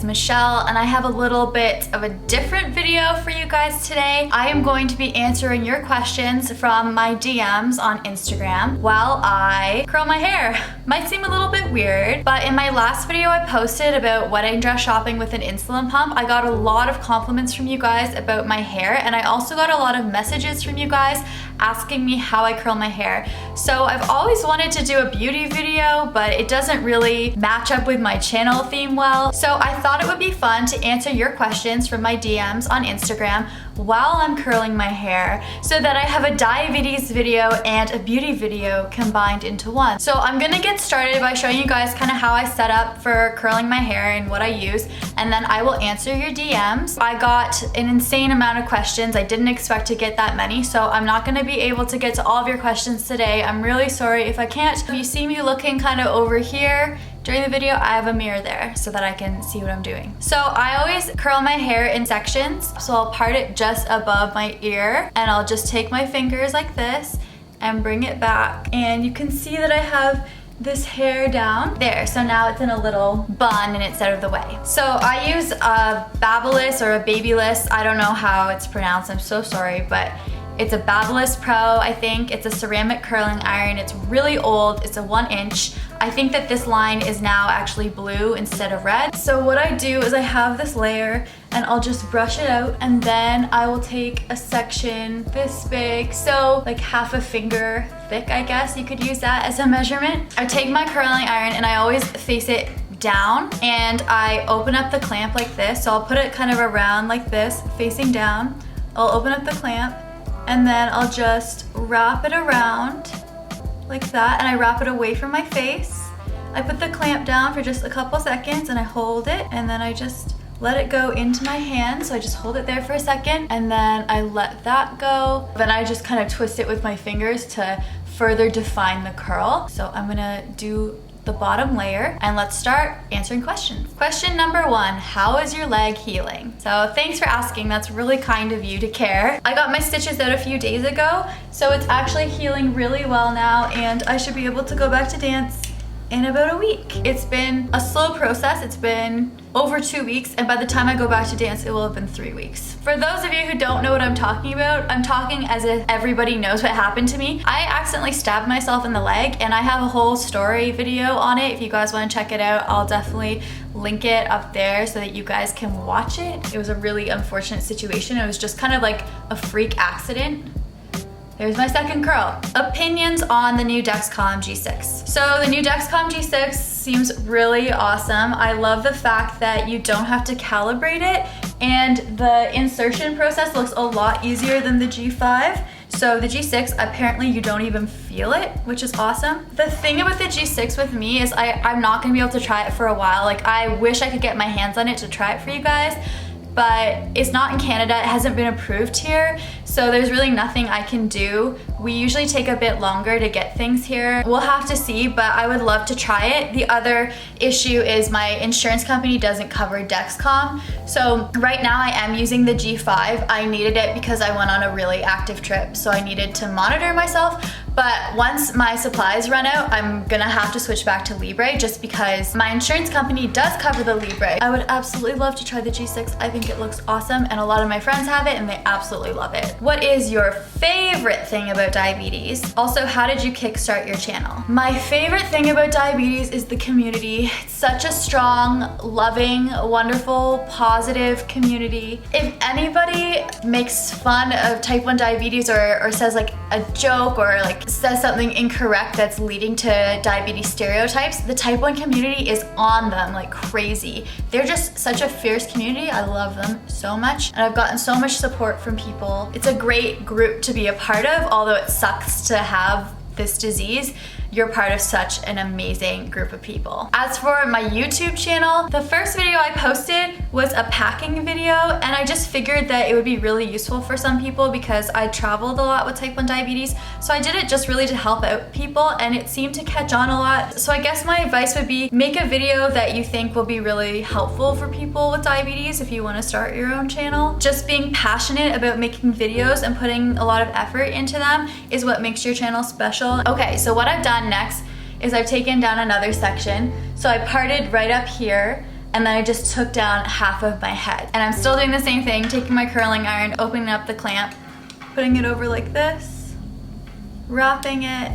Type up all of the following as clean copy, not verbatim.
is Michelle, and I have a little bit of a different video for you guys today. I am going to be answering your questions from my DMs on Instagram while I curl my hair. Might seem a little bit weird, but in my last video I posted about wedding dress shopping with an insulin pump. I got a lot of compliments from you guys about my hair, and I also got a lot of messages from you guys asking me how I curl my hair. So I've always wanted to do a beauty video, but it doesn't really match up with my channel theme well. So I thought it would be fun to answer your questions from my DMs on Instagram while I'm curling my hair, so that I have a diabetes video and a beauty video combined into one. So I'm gonna get started by showing you guys kind of how I set up for curling my hair and what I use, and then I will answer your DMs. I got an insane amount of questions. I didn't expect to get that many, so I'm not gonna be able to get to all of your questions today. I'm really sorry if I can't. If you see me looking kind of over here during the video, I have a mirror there so that I can see what I'm doing. So I always curl my hair in sections. So I'll part it just above my ear, and I'll just take my fingers like this and bring it back. And you can see that I have this hair down there. So now it's in a little bun and it's out of the way. So I use a BaByliss or a BaBylissPRO. I don't know how it's pronounced, I'm so sorry, but it's a BaBylissPRO, I think. It's a ceramic curling iron. It's really old. It's a 1-inch. I think that this line is now actually blue instead of red. So what I do is I have this layer and I'll just brush it out, and then I will take a section this big, so like half a finger thick, I guess you could use that as a measurement. I take my curling iron and I always face it down, and I open up the clamp like this. So I'll put it kind of around like this, facing down. I'll open up the clamp, and then I'll just wrap it around like that, and I wrap it away from my face. I put the clamp down for just a couple seconds and I hold it, and then I just let it go into my hand. So I just hold it there for a second and then I let that go. Then I just kind of twist it with my fingers to further define the curl. So I'm gonna do the bottom layer, and let's start answering questions. Question number 1, how is your leg healing? So thanks for asking, that's really kind of you to care. I got my stitches out a few days ago, so it's actually healing really well now, and I should be able to go back to dance in about a week. It's been a slow process. It's been over 2 weeks, and by the time I go back to dance, it will have been 3 weeks. For those of you who don't know what I'm talking about, I'm talking as if everybody knows what happened to me. I accidentally stabbed myself in the leg, and I have a whole story video on it. If you guys want to check it out, I'll definitely link it up there so that you guys can watch it. It was a really unfortunate situation. It was just kind of like a freak accident. There's my second curl. Opinions on the new Dexcom G6. So the new Dexcom G6 seems really awesome. I love the fact that you don't have to calibrate it, and the insertion process looks a lot easier than the G5. So the G6, apparently you don't even feel it, which is awesome. The thing about the G6 with me is I'm not gonna be able to try it for a while. Like, I wish I could get my hands on it to try it for you guys, but it's not in Canada. It hasn't been approved here, so there's really nothing I can do. We usually take a bit longer to get things here. We'll have to see, but I would love to try it. The other issue is my insurance company doesn't cover Dexcom. So right now I am using the G5. I needed it because I went on a really active trip, so I needed to monitor myself. But once my supplies run out, I'm gonna have to switch back to Libre, just because my insurance company does cover the Libre. I would absolutely love to try the G6. I think it looks awesome, and a lot of my friends have it and they absolutely love it. What is your favorite thing about diabetes? Also, how did you kickstart your channel? My favorite thing about diabetes is the community. It's such a strong, loving, wonderful, positive community. If anybody makes fun of type 1 diabetes or says like a joke or like says something incorrect that's leading to diabetes stereotypes, the type 1 community is on them like crazy. They're just such a fierce community. I love them so much, and I've gotten so much support from people. It's a great group to be a part of, although it sucks to have this disease. You're part of such an amazing group of people. As for my YouTube channel, the first video I posted was a packing video, and I just figured that it would be really useful for some people because I traveled a lot with type 1 diabetes. So I did it just really to help out people, and it seemed to catch on a lot. So I guess my advice would be make a video that you think will be really helpful for people with diabetes if you want to start your own channel. Just being passionate about making videos and putting a lot of effort into them is what makes your channel special. Okay, so what I've done next is I've taken down another section. So I parted right up here, and then I just took down half of my head. And I'm still doing the same thing, taking my curling iron, opening up the clamp, putting it over like this, wrapping it,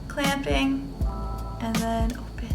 clamping, and then open.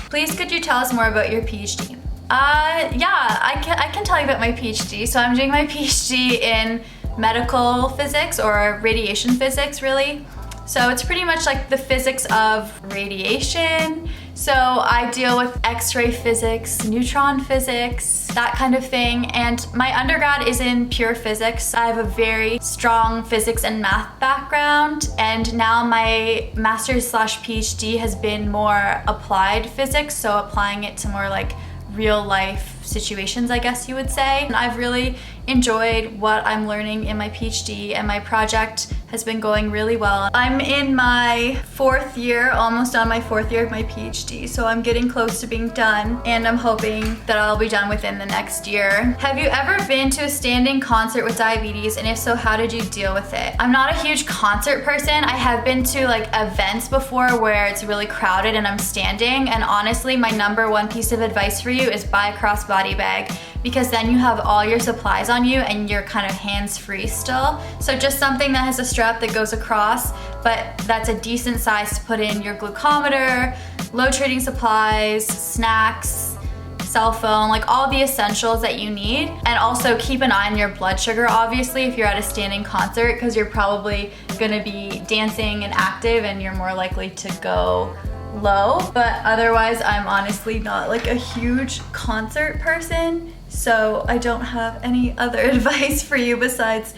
Please could you tell us more about your PhD? Yeah, I can tell you about my PhD. So I'm doing my PhD in medical physics, or radiation physics really. So it's pretty much like the physics of radiation. So I deal with X-ray physics, neutron physics, that kind of thing. And my undergrad is in pure physics. I have a very strong physics and math background. And now my master's / PhD has been more applied physics. So applying it to more like real life situations, I guess you would say. And I've really enjoyed what I'm learning in my PhD, and my project has been going really well. I'm in my 4th year, almost on my 4th year of my PhD, so I'm getting close to being done, and I'm hoping that I'll be done within the next year. Have you ever been to a standing concert with diabetes, and if so, how did you deal with it? I'm not a huge concert person. I have been to like events before where it's really crowded and I'm standing, and honestly, my #1 piece of advice for you is buy a crossbody bag, because then you have all your supplies on you and you're kind of hands-free still. So just something that has a strap that goes across, but that's a decent size to put in your glucometer, load trading supplies, snacks, cell phone, like all the essentials that you need. And also keep an eye on your blood sugar, obviously, if you're at a standing concert, because you're probably gonna be dancing and active and you're more likely to go low. But otherwise, I'm honestly not like a huge concert person, so I don't have any other advice for you besides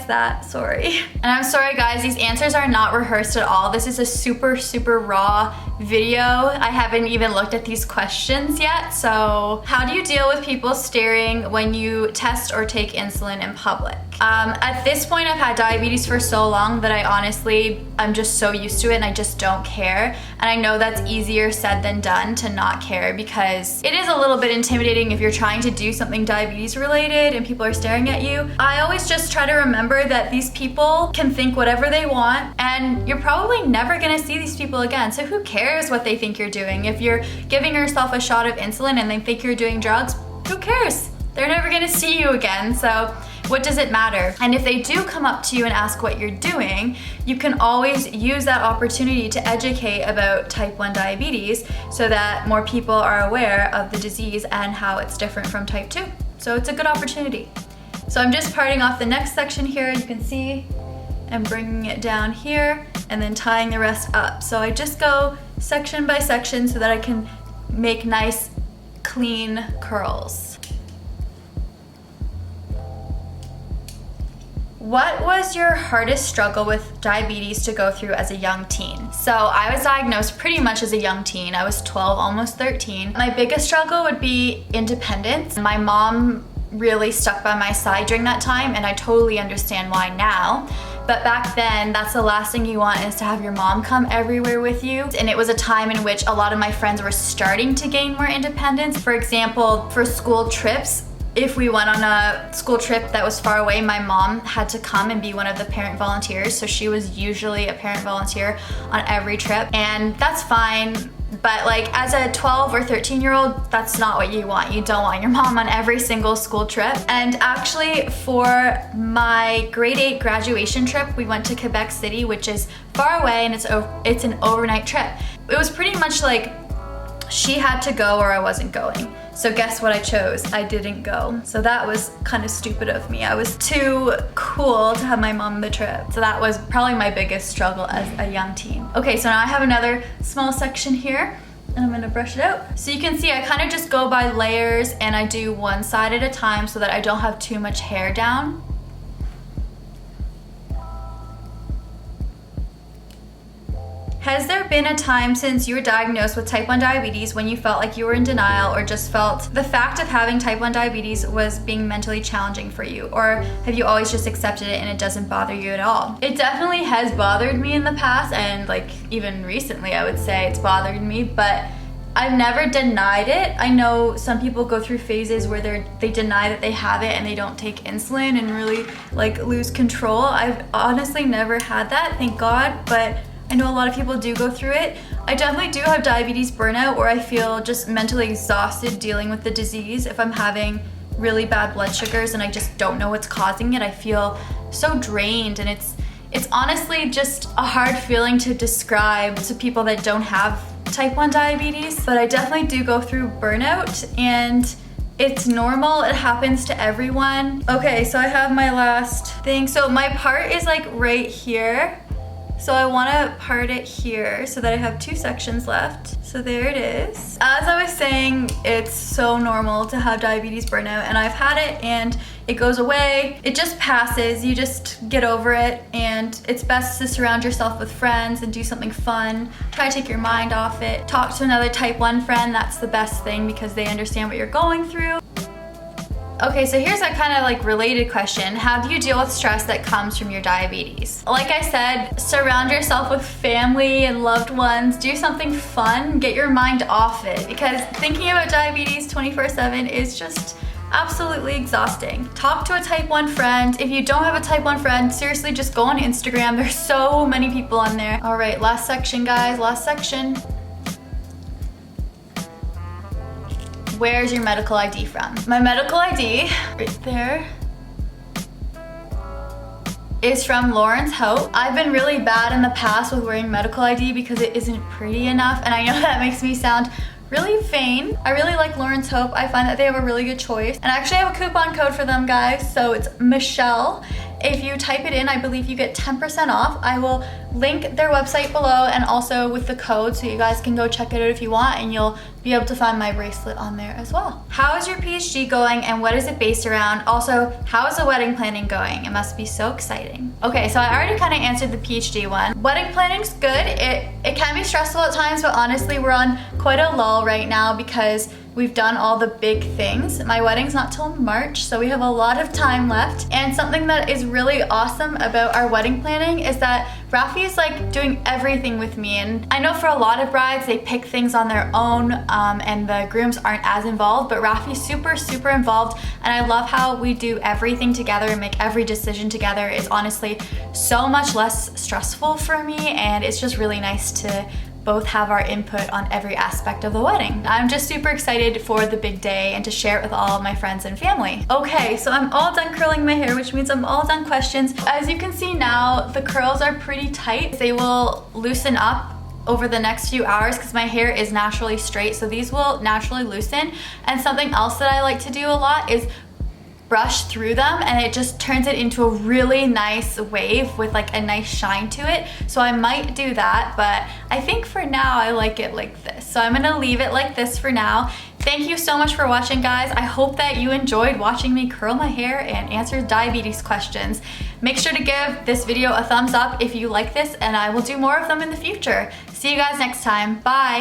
that, sorry. And I'm sorry guys, these answers are not rehearsed at all. This is a super raw video. I haven't even looked at these questions yet. So how do you deal with people staring when you test or take insulin in public? At this point, I've had diabetes for so long that I'm just so used to it and I just don't care. And I know that's easier said than done to not care, because it is a little bit intimidating if you're trying to do something diabetes related and people are staring at you. I always just try to remember that these people can think whatever they want, and you're probably never gonna see these people again. So who cares what they think you're doing? If you're giving yourself a shot of insulin and they think you're doing drugs, who cares? They're never gonna see you again. So what does it matter? And if they do come up to you and ask what you're doing, you can always use that opportunity to educate about type 1 diabetes so that more people are aware of the disease and how it's different from type 2. So it's a good opportunity. So I'm just parting off the next section here, you can see, and bringing it down here and then tying the rest up. So I just go section by section so that I can make nice, clean curls. What was your hardest struggle with diabetes to go through as a young teen? So I was diagnosed pretty much as a young teen. I was 12, almost 13. My biggest struggle would be independence. My mom really stuck by my side during that time, and I totally understand why now. But back then, that's the last thing you want, is to have your mom come everywhere with you. And it was a time in which a lot of my friends were starting to gain more independence. For example, for school trips, if we went on a school trip that was far away, my mom had to come and be one of the parent volunteers. So she was usually a parent volunteer on every trip, and that's fine. But like as a 12 or 13-year-old, that's not what you want. You don't want your mom on every single school trip. And actually for my grade 8 graduation trip, we went to Quebec City, which is far away, and it's an overnight trip. It was pretty much like she had to go or I wasn't going. So guess what I chose? I didn't go. So that was kind of stupid of me. I was too cool to have my mom on the trip. So that was probably my biggest struggle as a young teen. Okay, so now I have another small section here, and I'm gonna brush it out. So you can see I kind of just go by layers, and I do one side at a time so that I don't have too much hair down. Has there been a time since you were diagnosed with type 1 diabetes when you felt like you were in denial, or just felt the fact of having type 1 diabetes was being mentally challenging for you? Or have you always just accepted it and it doesn't bother you at all? It definitely has bothered me in the past, and like even recently I would say it's bothered me, but I've never denied it. I know some people go through phases where they deny that they have it and they don't take insulin and really like lose control. I've honestly never had that, thank God, but I know a lot of people do go through it. I definitely do have diabetes burnout where I feel just mentally exhausted dealing with the disease. If I'm having really bad blood sugars and I just don't know what's causing it, I feel so drained, and it's honestly just a hard feeling to describe to people that don't have type 1 diabetes, but I definitely do go through burnout, and it's normal. It happens to everyone. Okay, so I have my last thing. So my part is like right here. So I wanna part it here so that I have 2 sections left. So there it is. As I was saying, it's so normal to have diabetes burnout, and I've had it and it goes away. It just passes, you just get over it, and it's best to surround yourself with friends and do something fun. Try to take your mind off it. Talk to another type 1 friend, that's the best thing because they understand what you're going through. Okay, so here's a kind of like related question. How do you deal with stress that comes from your diabetes? Like I said, surround yourself with family and loved ones. Do something fun, get your mind off it, because thinking about diabetes 24/7 is just absolutely exhausting. Talk to a type 1 friend. If you don't have a type 1 friend, seriously, just go on Instagram. There's so many people on there. All right, last section, guys, last section. Where's your medical ID from? My medical ID, right there, is from Lauren's Hope. I've been really bad in the past with wearing medical ID because it isn't pretty enough, and I know that makes me sound really vain. I really like Lauren's Hope. I find that they have a really good choice. And I actually have a coupon code for them, guys, so it's Michelle. If you type it in, I believe you get 10% off. I will link their website below and also with the code, so you guys can go check it out if you want, and you'll be able to find my bracelet on there as well. How is your PhD going and what is it based around? Also, how is the wedding planning going? It must be so exciting. Okay, so I already kind of answered the PhD one. Wedding planning's good. It can be stressful at times, but honestly, we're on quite a lull right now because we've done all the big things. My wedding's not till March, so we have a lot of time left. And something that is really awesome about our wedding planning is that Rafi is like doing everything with me. And I know for a lot of brides, they pick things on their own and the grooms aren't as involved, but Rafi's super, super involved. And I love how we do everything together and make every decision together. It's honestly so much less stressful for me, and it's just really nice to both have our input on every aspect of the wedding. I'm just super excited for the big day and to share it with all of my friends and family. Okay, so I'm all done curling my hair, which means I'm all done questions. As you can see now, the curls are pretty tight. They will loosen up over the next few hours because my hair is naturally straight, so these will naturally loosen. And something else that I like to do a lot is brush through them, and it just turns it into a really nice wave with like a nice shine to it. So I might do that, but I think for now I like it like this. So I'm gonna leave it like this for now. Thank you so much for watching, guys. I hope that you enjoyed watching me curl my hair and answer diabetes questions. Make sure to give this video a thumbs up if you like this, and I will do more of them in the future. See you guys next time. Bye.